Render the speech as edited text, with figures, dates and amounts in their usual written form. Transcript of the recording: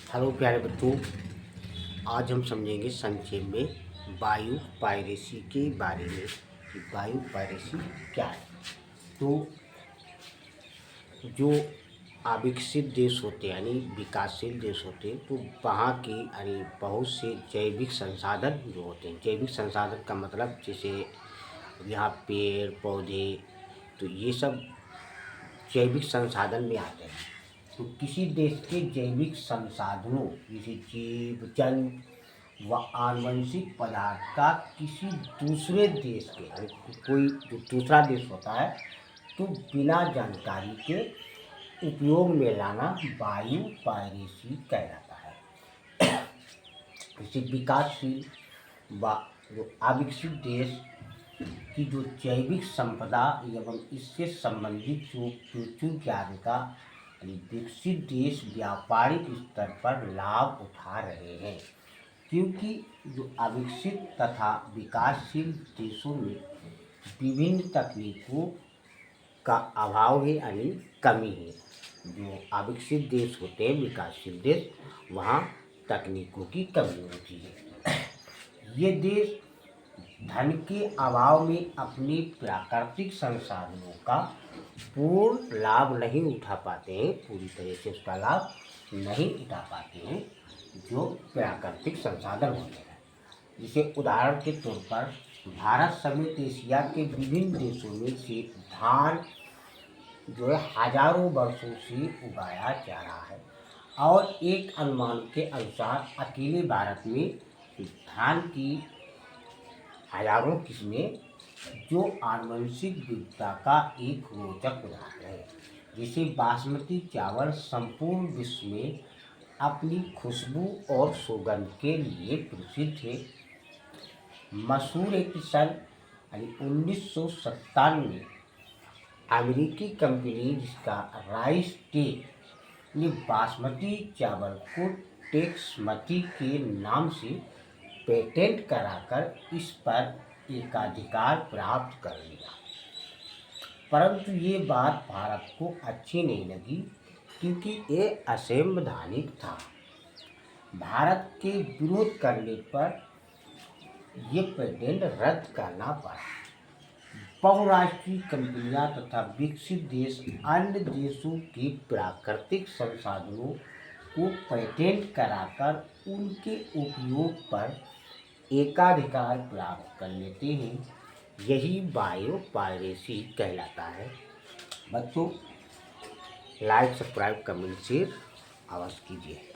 Hello प्यारे बच्चों, आज हम समझेंगे संक्षेप में वायु पायरेसी के बारे में कि वायु पायरेसी क्या है। तो जो अविकसित देश होते हैं यानी विकासशील देश होते हैं, तो वहाँ के यानी बहुत से जैविक संसाधन जो होते हैं, जैविक संसाधन का मतलब जैसे यहाँ पेड़ पौधे, तो ये सब जैविक संसाधन में आते हैं। तो किसी देश के जैविक संसाधनों जैसे जीव जंतु व आनुवंशिक पदार्थ का किसी दूसरे देश के यानी कोई जो दूसरा देश होता है तो बिना जानकारी के उपयोग में लाना वायु पायरेसी कहलाता है। जैसे विकासशील व जो अविकसित देश की जो जैविक संपदा एवं इससे संबंधित जो प्रचुर ज्ञान का विकसित देश व्यापारिक स्तर पर लाभ उठा रहे हैं, क्योंकि जो अविकसित तथा विकासशील देशों में विभिन्न तकनीकों का अभाव है यानी कमी है। जो अविकसित देश होते हैं, विकासशील देश, वहाँ तकनीकों की कमी होती है। ये देश धन के अभाव में अपने प्राकृतिक संसाधनों का पूर्ण लाभ नहीं उठा पाते हैं, पूरी तरह से उसका लाभ नहीं उठा पाते हैं जो प्राकृतिक संसाधन होते हैं। जैसे उदाहरण के तौर पर भारत समेत एशिया के विभिन्न देशों में से धान जो है हजारों वर्षों से उगाया जा रहा है, और एक अनुमान के अनुसार अकेले भारत में धान की हजारों किस्में जो आनुवंशिक विविधता का एक रोचक उदाहरण है। जिसे बासमती चावल संपूर्ण विश्व में अपनी खुशबू और सुगंध के लिए प्रसिद्ध है। मशहूर है कि सन 1997 में अमेरिकी कंपनी जिसका राइस टेक ने बासमती चावल को टेक्समती के नाम से पेटेंट कराकर इस पर एकाधिकार प्राप्त कर लिया। परंतु ये बात भारत को अच्छी नहीं लगी, क्योंकि ये असंवैधानिक था। भारत के विरोध करने पर ये पेटेंट रद्द करना पड़ा। बहुराष्ट्रीय कंपनियां तथा विकसित देश अन्य देशों के प्राकृतिक संसाधनों को पेटेंट कराकर उनके उपयोग पर एकाधिकार प्राप्त कर लेते हैं। यही वायु पायरेसी कहलाता है। बच्चों, लाइक सब्सक्राइब कमेंट शेयर अवश्य कीजिए।